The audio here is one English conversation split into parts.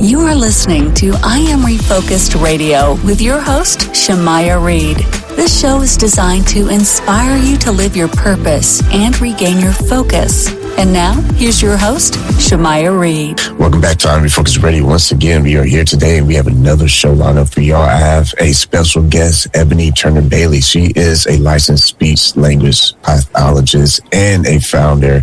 You are listening to I Am Refocused Radio with your host, Shamaya Reed. This show is designed to inspire you to live your purpose and regain your focus. And now, here's your host, Shamaya Reed. Welcome back to I Am Refocused Radio. Once again, we are here today and we have another show lineup for y'all. I have a special guest, Ebony Turner-Bailey. She is a licensed speech language pathologist and the founder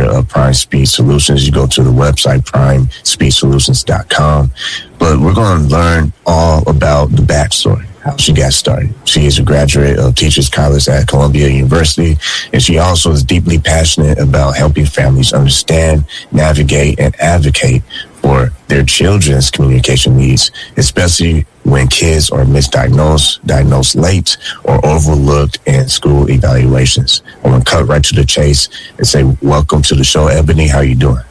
of Prime Speech Solutions. You go to the website, primespeechsolutions.com. But we're going to learn all about the backstory, how she got started. She is a graduate of Teachers College at Columbia University, and she also is deeply passionate about helping families understand, navigate, and advocate for their children's communication needs, especially when kids are misdiagnosed, diagnosed late, or overlooked in school evaluations. I want to cut right to the chase and say, welcome to the show, Ebony. How are you doing?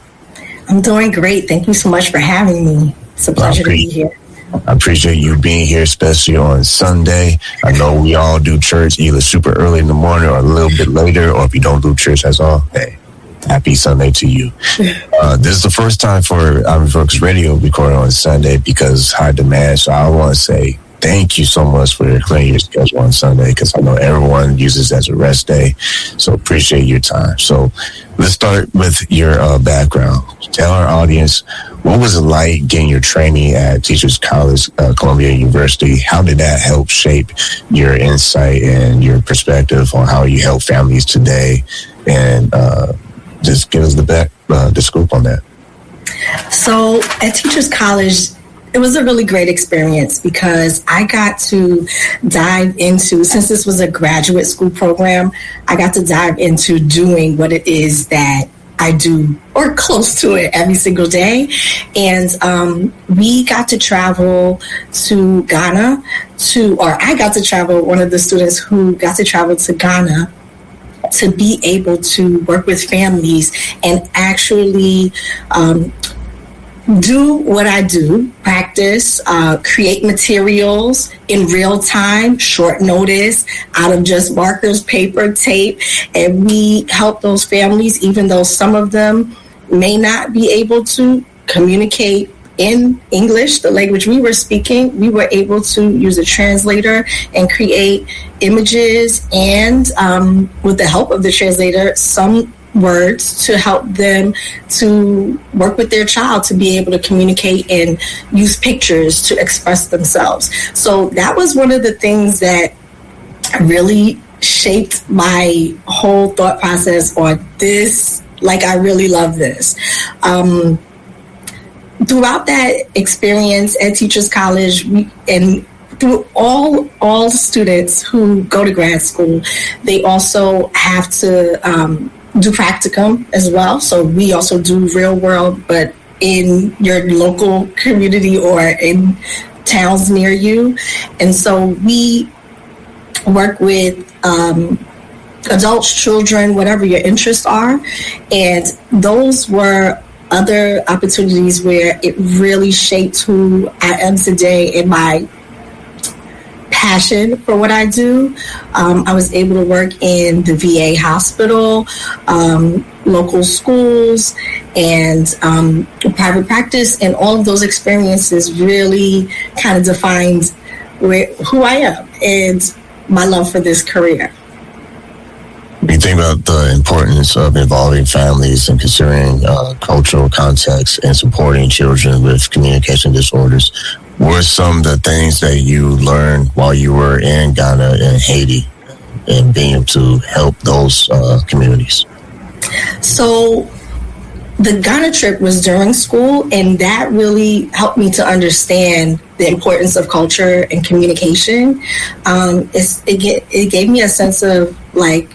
I'm doing great. Thank you so much for having me. It's a pleasure to be here. I appreciate you being here, especially on Sunday. I know we all do church either super early in the morning or a little bit later, or if you don't do church at all, hey, happy Sunday to you. This is the first time for I'm Refocused Radio recording on Sunday because high demand. So I want to say thank you so much for clearing your schedule on Sunday because I know everyone uses it as a rest day. So appreciate your time. So let's start with your background. Tell our audience, what was it like getting your training at Teachers College, Columbia University? How did that help shape your insight and your perspective on how you help families today? And just give us the scoop on that. So at Teachers College, it was a really great experience because I got to dive into, since this was a graduate school program, I got to dive into doing what it is that I do, or close to it, every single day. And we got to travel to Ghana I got to travel, one of the students who got to travel to Ghana to be able to work with families and actually do what I do, practice, create materials in real time, short notice, out of just markers, paper, tape, and we help those families, even though some of them may not be able to communicate in English, the language we were speaking. We were able to use a translator and create images and, with the help of the translator, some words to help them to work with their child to be able to communicate and use pictures to express themselves. So that was one of the things that really shaped my whole thought process on this. Like, I really love this. Throughout that experience at Teachers College, and through all students who go to grad school, they also have to do practicum as well. So we also do real world, but in your local community or in towns near you. And so we work with adults, children, whatever your interests are. And those were other opportunities where it really shaped who I am today and my passion for what I do. I was able to work in the VA hospital, local schools, and private practice, and all of those experiences really kind of defined who I am and my love for this career. You think about the importance of involving families and considering cultural context and supporting children with communication disorders. What were some of the things that you learned while you were in Ghana and Haiti and being able to help those communities? So the Ghana trip was during school, and that really helped me to understand the importance of culture and communication. It gave me a sense of like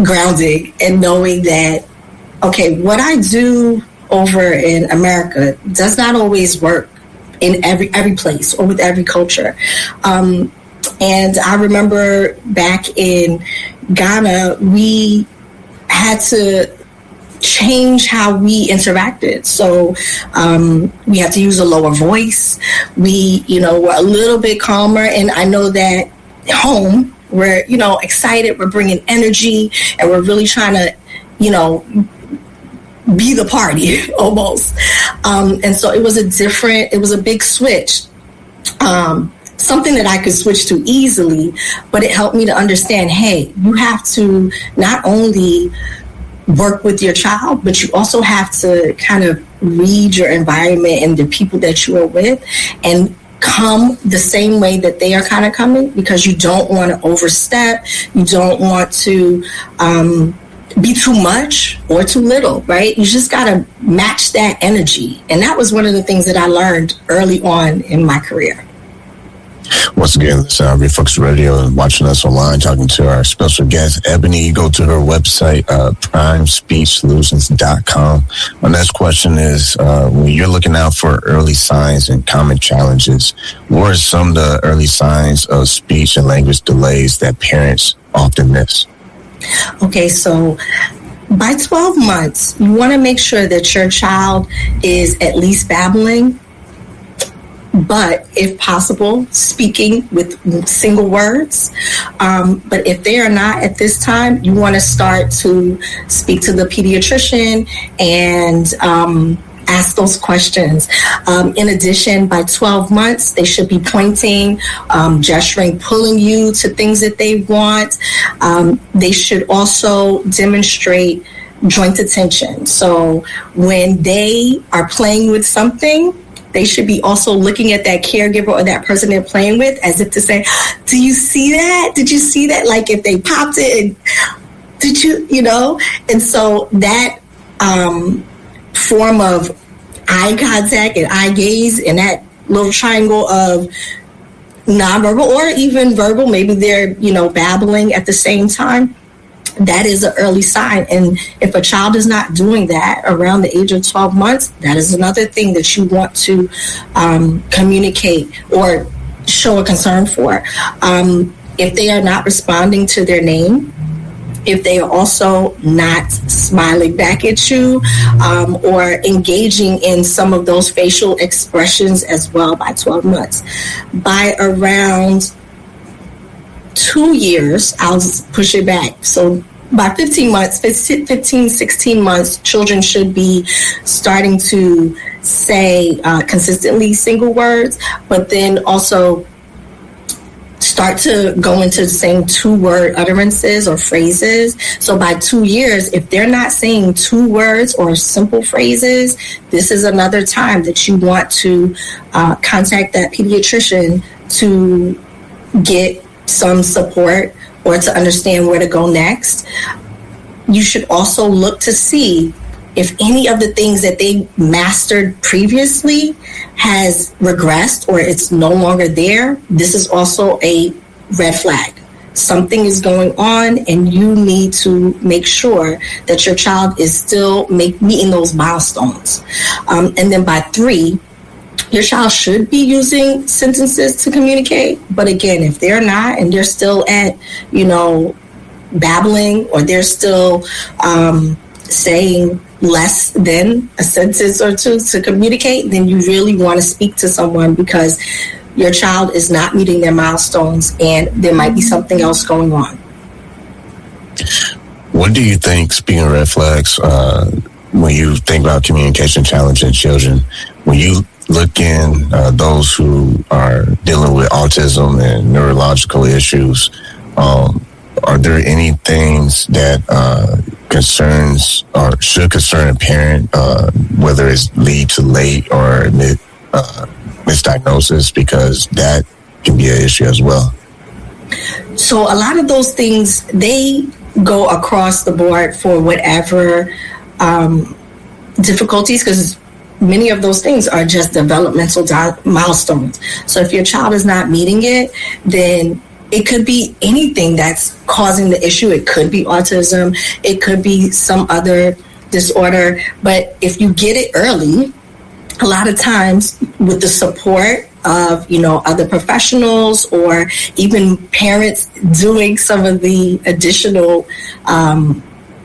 grounding and knowing that, okay, what I do over in America does not always work in every place or with every culture. And I remember back in Ghana, we had to change how we interacted. So we had to use a lower voice. We, were a little bit calmer. And I know that home, we're, excited, we're bringing energy, and we're really trying to, be the party almost. And so it was a big switch. Something that I could switch to easily, but it helped me to understand, hey, you have to not only work with your child, but you also have to kind of read your environment and the people that you are with and come the same way that they are kind of coming, because you don't want to overstep. You don't want to be too much or too little, right? You just got to match that energy. And that was one of the things that I learned early on in my career. Once again, this is Refocus Radio, and watching us online, talking to our special guest, Ebony. Go to her website, primespeechsolutions.com. My next question is, when you're looking out for early signs and common challenges, what are some of the early signs of speech and language delays that parents often miss? Okay, so by 12 months, you want to make sure that your child is at least babbling, but if possible, speaking with single words. But if they are not at this time, you want to start to speak to the pediatrician and ask those questions. In addition, by 12 months, they should be pointing, gesturing, pulling you to things that they want. They should also demonstrate joint attention. So when they are playing with something, they should be also looking at that caregiver or that person they're playing with as if to say, do you see that? Did you see that? Like if they popped it, and did you, And so that form of eye contact and eye gaze and that little triangle of nonverbal or even verbal, maybe they're, babbling at the same time, that is an early sign. And if a child is not doing that around the age of 12 months, that is another thing that you want to communicate or show a concern for. If they are not responding to their name, if they are also not smiling back at you or engaging in some of those facial expressions as well by 12 months. By around 2 years, I'll just push it back. So by 16 months, children should be starting to say consistently single words, but then also start to go into saying 2-word utterances or phrases. So by 2 years, if they're not saying 2 words or simple phrases, this is another time that you want to contact that pediatrician to get some support or to understand where to go next. You should also look to see if any of the things that they mastered previously has regressed or it's no longer there. This is also a red flag. Something is going on and you need to make sure that your child is still meeting those milestones. And then by 3, your child should be using sentences to communicate. But again, if they're not and they're still at, babbling or they're still saying less than a sentence or 2 to communicate, then you really want to speak to someone because your child is not meeting their milestones and there might be something else going on. What do you think, speaking of red flags, when you think about communication challenges in children, when you look in those who are dealing with autism and neurological issues, are there any things that concerns or should concern a parent, whether it's lead to late or misdiagnosis, because that can be an issue as well? So a lot of those things, they go across the board for whatever difficulties, because many of those things are just developmental milestones. So if your child is not meeting it, then it could be anything that's causing the issue. It could be autism. It could be some other disorder. But if you get it early, a lot of times with the support of, other professionals or even parents doing some of the additional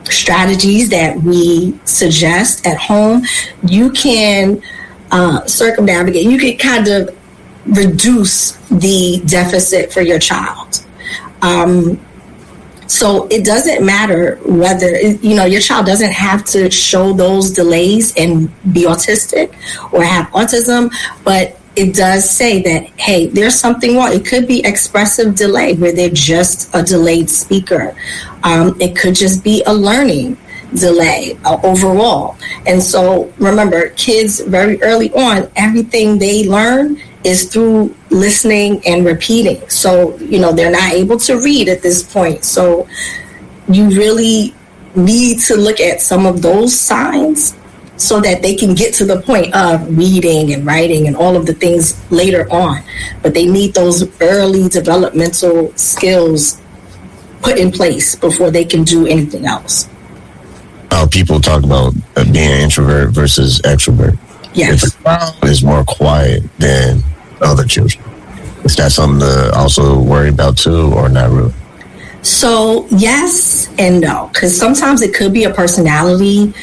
strategies that we suggest at home, you can circumnavigate. You can kind of reduce the deficit for your child. So it doesn't matter whether, your child doesn't have to show those delays and be autistic or have autism, but it does say that, hey, there's something wrong. It could be expressive delay where they're just a delayed speaker. It could just be a learning delay overall. And so remember, kids very early on, everything they learn is through listening and repeating. So, they're not able to read at this point. So you really need to look at some of those signs so that they can get to the point of reading and writing and all of the things later on. But they need those early developmental skills put in place before they can do anything else. People talk about being an introvert versus extrovert. Yes. If a child is more quiet than other children, is that something to also worry about too, or not really? So yes and no, because sometimes it could be a personality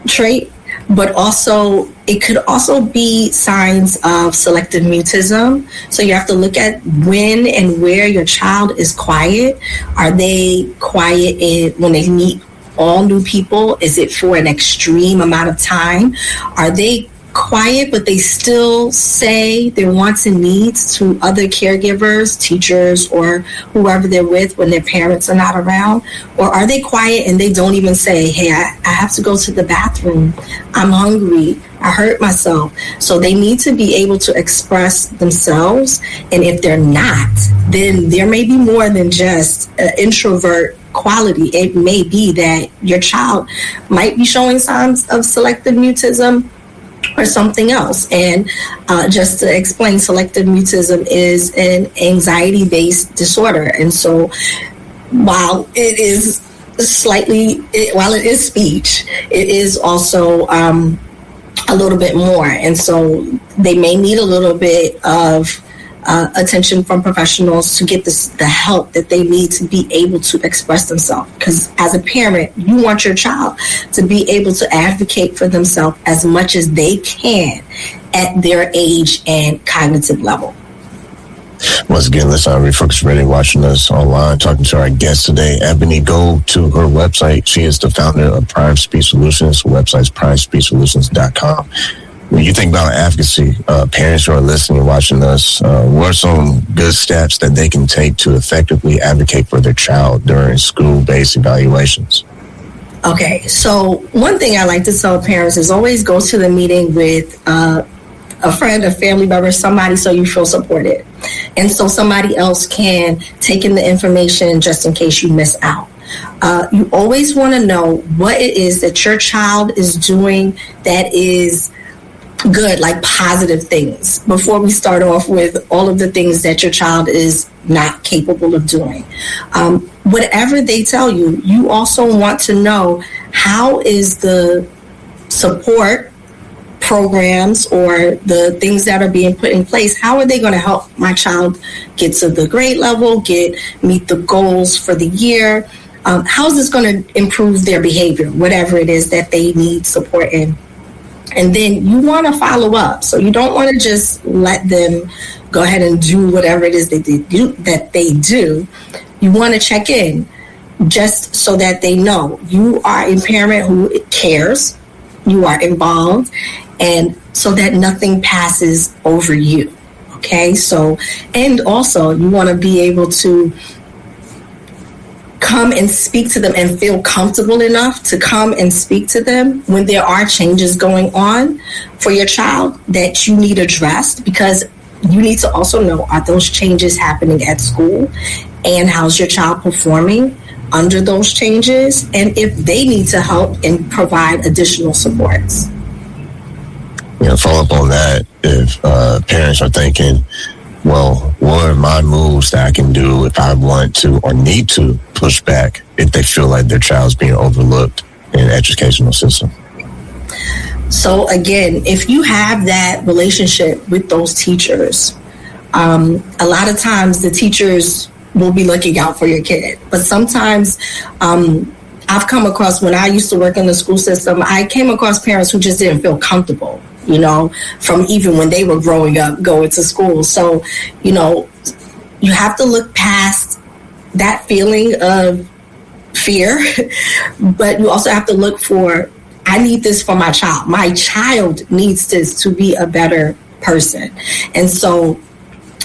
trait, but also it could also be signs of selective mutism. So you have to look at when and where your child is quiet. Are they quiet when they meet all new people? Is it for an extreme amount of time? Are they quiet, but they still say their wants and needs to other caregivers, teachers, or whoever they're with when their parents are not around? Or are they quiet and they don't even say, hey, I have to go to the bathroom, I'm hungry, I hurt myself? So they need to be able to express themselves. And if they're not, then there may be more than just an introvert quality. It may be that your child might be showing signs of selective mutism or something else. And just to explain, selective mutism is an anxiety-based disorder. And so while it is speech, it is also a little bit more. And so they may need a little bit of attention from professionals to get the help that they need to be able to express themselves. Because as a parent, you want your child to be able to advocate for themselves as much as they can at their age and cognitive level. Once again, let's Refocus Radio, watching us online, talking to our guest today, Ebony. Go to her website. She is the founder of Prime Speech Solutions. Her website's primespeechsolutions.com. When you think about advocacy, parents who are listening and watching us, what are some good steps that they can take to effectively advocate for their child during school-based evaluations? Okay, so one thing I like to tell parents is always go to the meeting with a friend, a family member, somebody, so you feel supported. And so somebody else can take in the information just in case you miss out. You always want to know what it is that your child is doing that is good, like positive things, before we start off with all of the things that your child is not capable of doing. Whatever they tell you, you also want to know, how is the support programs or the things that are being put in place, how are they going to help my child get to the grade level, meet the goals for the year? How is this going to improve their behavior, whatever it is that they need support in? And then you want to follow up. So you don't want to just let them go ahead and do whatever it is that they do. You want to check in just so that they know you are a parent who cares, you are involved, and so that nothing passes over you. Okay, so, and also you want to be able to come and speak to them and feel comfortable enough to come and speak to them when there are changes going on for your child that you need addressed, because you need to also know, are those changes happening at school, and how's your child performing under those changes, and if they need to help and provide additional supports. Follow up on that, if parents are thinking, well, what are my moves that I can do if I want to or need to push back if they feel like their child's being overlooked in the educational system? So again, if you have that relationship with those teachers, a lot of times the teachers will be looking out for your kid. But sometimes I've come across, when I used to work in the school system, I came across parents who just didn't feel comfortable, from even when they were growing up, going to school. So, you have to look past that feeling of fear, but you also have to look for, I need this for my child. My child needs this to be a better person. And so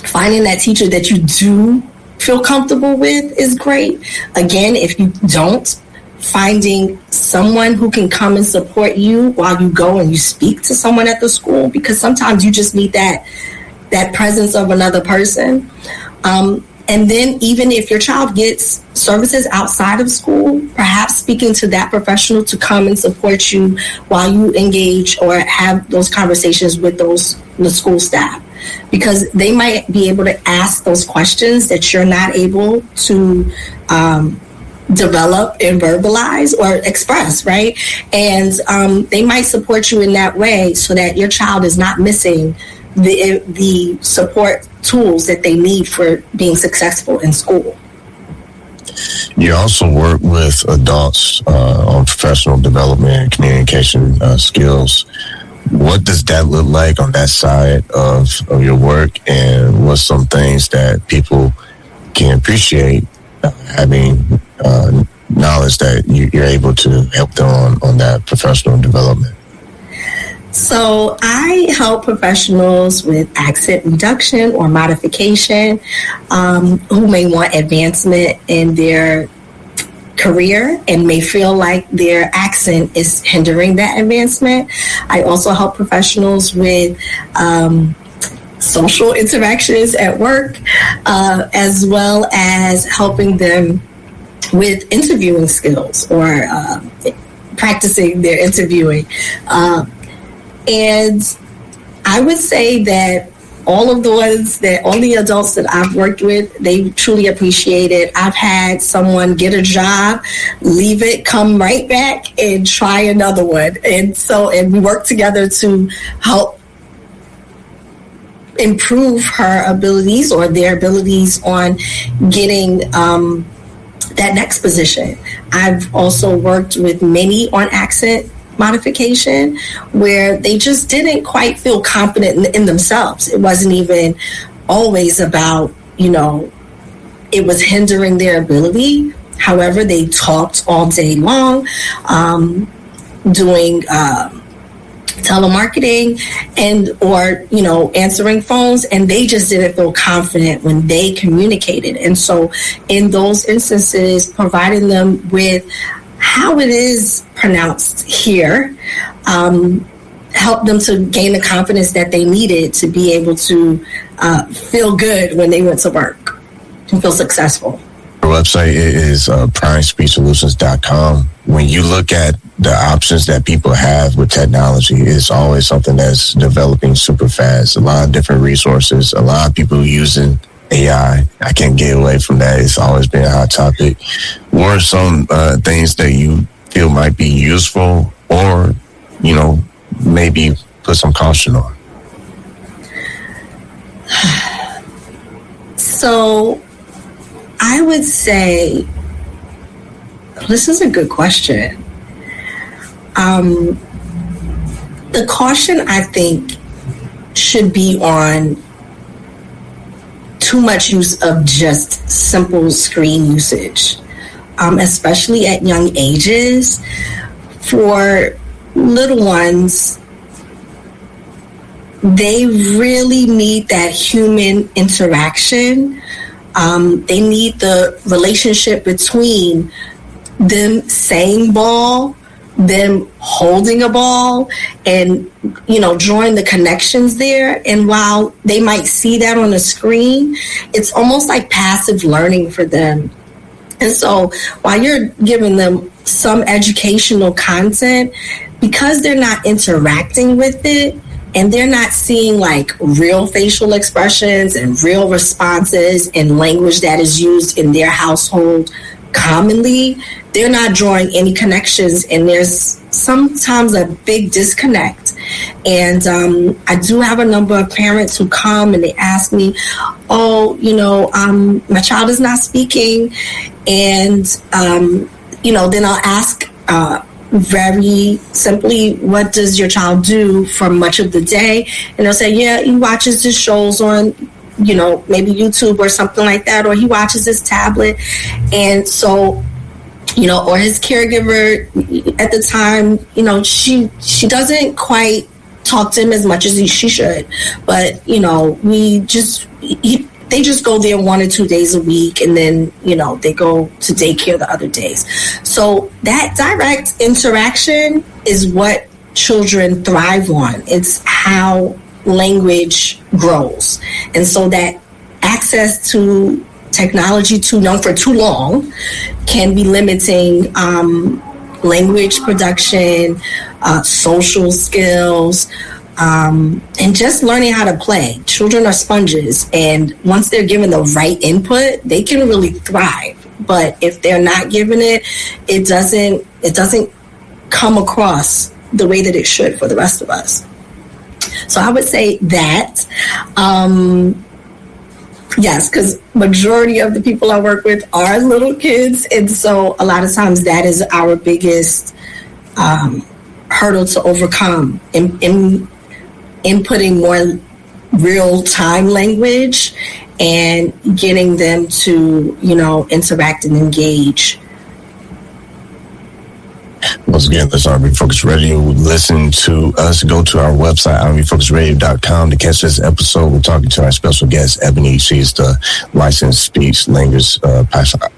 finding that teacher that you do feel comfortable with is great. Again, if you don't, finding someone who can come and support you while you go and you speak to someone at the school, because sometimes you just need that presence of another person. And then even if your child gets services outside of school, perhaps speaking to that professional to come and support you while you engage or have those conversations with the school staff, because they might be able to ask those questions that you're not able to develop and verbalize or express, right? And they might support you in that way so that your child is not missing the support tools that they need for being successful in school. You also work with adults on professional development and communication skills. What does that look like on that side of your work, and what's some things that people can appreciate having knowledge that you're able to help them on that professional development? So I help professionals with accent reduction or modification who may want advancement in their career and may feel like their accent is hindering that advancement. I also help professionals with social interactions at work, as well as helping them with interviewing skills or practicing their interviewing. And I would say that all the adults that I've worked with, they truly appreciate it. I've had someone get a job, leave it, come right back and try another one. And we work together to help improve her abilities or their abilities on getting that next position. I've also worked with many on accent modification where they just didn't quite feel confident in themselves. It wasn't even always about, it was hindering their ability. However, they talked all day long, doing telemarketing or answering phones, and they just didn't feel confident when they communicated. And so in those instances, providing them with how it is pronounced here, helped them to gain the confidence that they needed to be able to feel good when they went to work and feel successful. Our website is primespeechsolutions.com. When you look at the options that people have with technology, it's always something that's developing super fast. A lot of different resources, a lot of people using AI. I can't get away from that. It's always been a hot topic. What are some things that you feel might be useful or, maybe put some caution on? So I would say, this is a good question. The caution, I think, should be on too much use of just simple screen usage, especially at young ages. For little ones, they really need that human interaction. They need the relationship between them saying ball, them holding a ball, and drawing the connections there. And while they might see that on the screen, it's almost like passive learning for them. And so while you're giving them some educational content, because they're not interacting with it and they're not seeing like real facial expressions and real responses and language that is used in their household commonly, they're not drawing any connections, and there's sometimes a big disconnect. And I do have a number of parents who come and they ask me, my child is not speaking. And, then I'll ask very simply, what does your child do for much of the day? And they'll say, yeah, he watches the shows on maybe YouTube or something like that, or he watches his tablet. And so, or his caregiver at the time, she doesn't quite talk to him as much as she should. But, they just go there 1 or 2 days a week, and then, they go to daycare the other days. So that direct interaction is what children thrive on. It's how language grows. And so that access to technology too young for too long can be limiting language production, social skills, and just learning how to play. Children are sponges, and once they're given the right input, they can really thrive. But if they're not given it, it doesn't come across the way that it should for the rest of us. So I would say that, yes, because majority of the people I work with are little kids, and so a lot of times that is our biggest hurdle to overcome in inputting more real-time language and getting them to, interact and engage. Once again, that's R&B Focus Radio. Listen to us. Go to our website, rnbfocusradio.com, to catch this episode. We're talking to our special guest, Ebony. She's the licensed speech language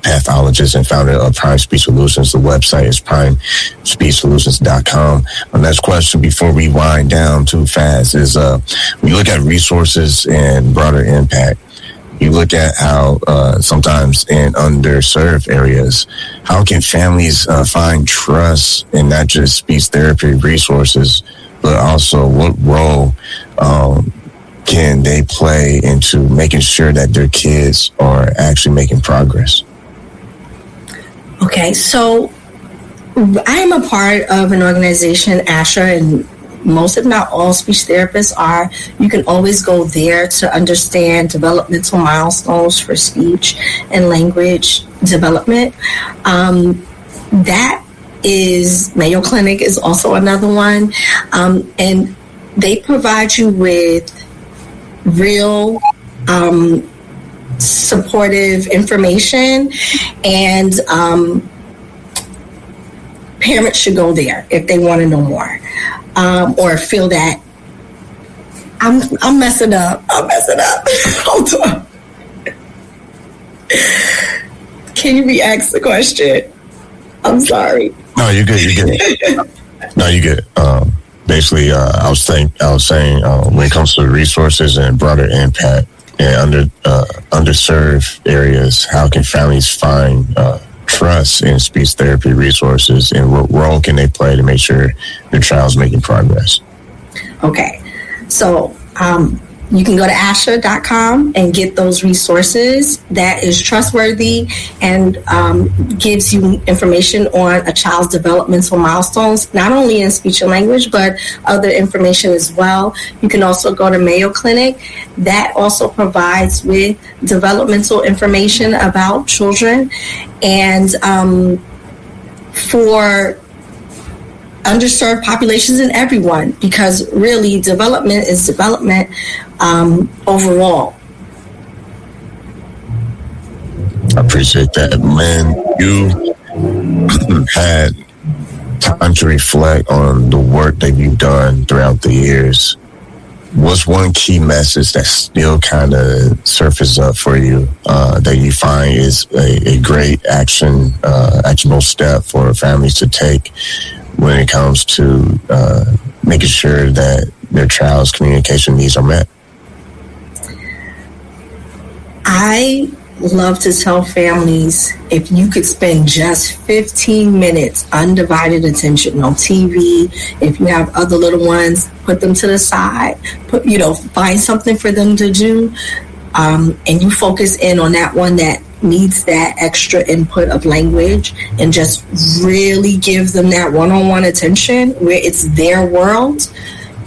pathologist and founder of Prime Speech Solutions. The website is primespeechsolutions.com. Our next question before we wind down too fast is we look at resources and broader impact. You look at how sometimes in underserved areas, how can families find trust in not just speech therapy resources, but also what role can they play into making sure that their kids are actually making progress? Okay, so I am a part of an organization, ASHA, and most, if not all, speech therapists are. You can always go there to understand developmental milestones for speech and language development. That is, Mayo Clinic is also another one. And they provide you with real supportive information, and parents should go there if they want to know more. Or feel that I'm messing up. Hold on. Can you re-ask the question? I'm sorry. No, you're good. No, you're good. Basically, I was saying when it comes to resources and broader impact in underserved areas, how can families find trust in speech therapy resources, and what role can they play to make sure their child's making progress? Okay, so you can go to asha.com and get those resources. That is trustworthy and gives you information on a child's developmental milestones, not only in speech and language, but other information as well. You can also go to Mayo Clinic. That also provides with developmental information about children. And for underserved populations and everyone, because really development is development overall. I appreciate that. When you had time to reflect on the work that you've done throughout the years, what's one key message that still kind of surfaces up for you that you find is a great actionable step for families to take when it comes to making sure that their child's communication needs are met? I love to tell families, if you could spend just 15 minutes, undivided attention, no TV, if you have other little ones, put them to the side, find something for them to do, and you focus in on that one that needs that extra input of language, and just really give them that one-on-one attention where it's their world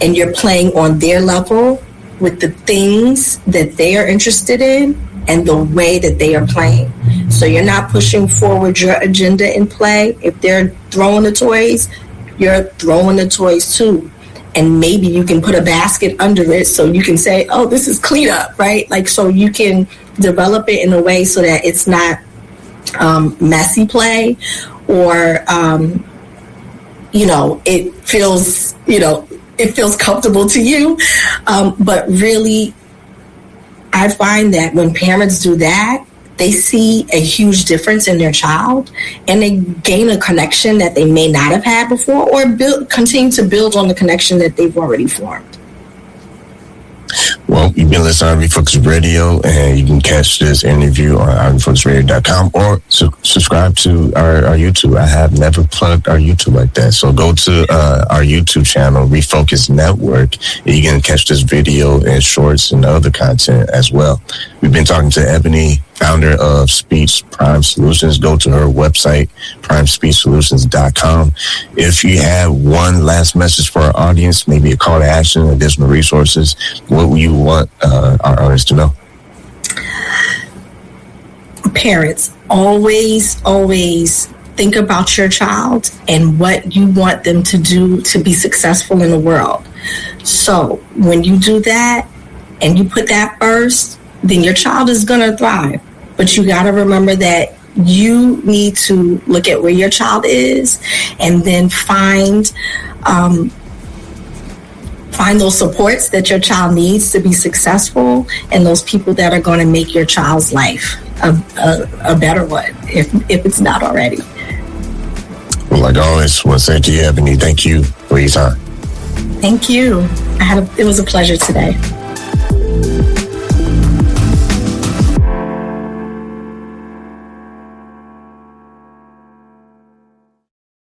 and you're playing on their level with the things that they are interested in and the way that they are playing. So you're not pushing forward your agenda in play. If they're throwing the toys, you're throwing the toys too. and maybe you can put a basket under it so you can say, oh, this is cleanup, right? Like, so you can develop it in a way so that it's not messy play, or it feels comfortable to you. But really, I find that when parents do that, they see a huge difference in their child, and they gain a connection that they may not have had before, or continue to build on the connection that they've already formed. Well, you've been listening to Refocus Radio, and you can catch this interview on refocusradio.com, or subscribe to our YouTube. I have never plugged our YouTube like that. So go to our YouTube channel, Refocus Network, and you can catch this video and shorts and other content as well. We've been talking to Ebony, founder of Speech Prime Solutions. Go to her website, primespeechsolutions.com. If you have one last message for our audience, maybe a call to action, additional resources, what would you want our audience to know? Parents, always think about your child and what you want them to do to be successful in the world. So when you do that and you put that first, then your child is going to thrive. But you got to remember that you need to look at where your child is, and then find those supports that your child needs to be successful, and those people that are going to make your child's life a better one, if it's not already. Well, like I always want to say to you, Ebony, thank you for your time. Thank you. It was a pleasure today.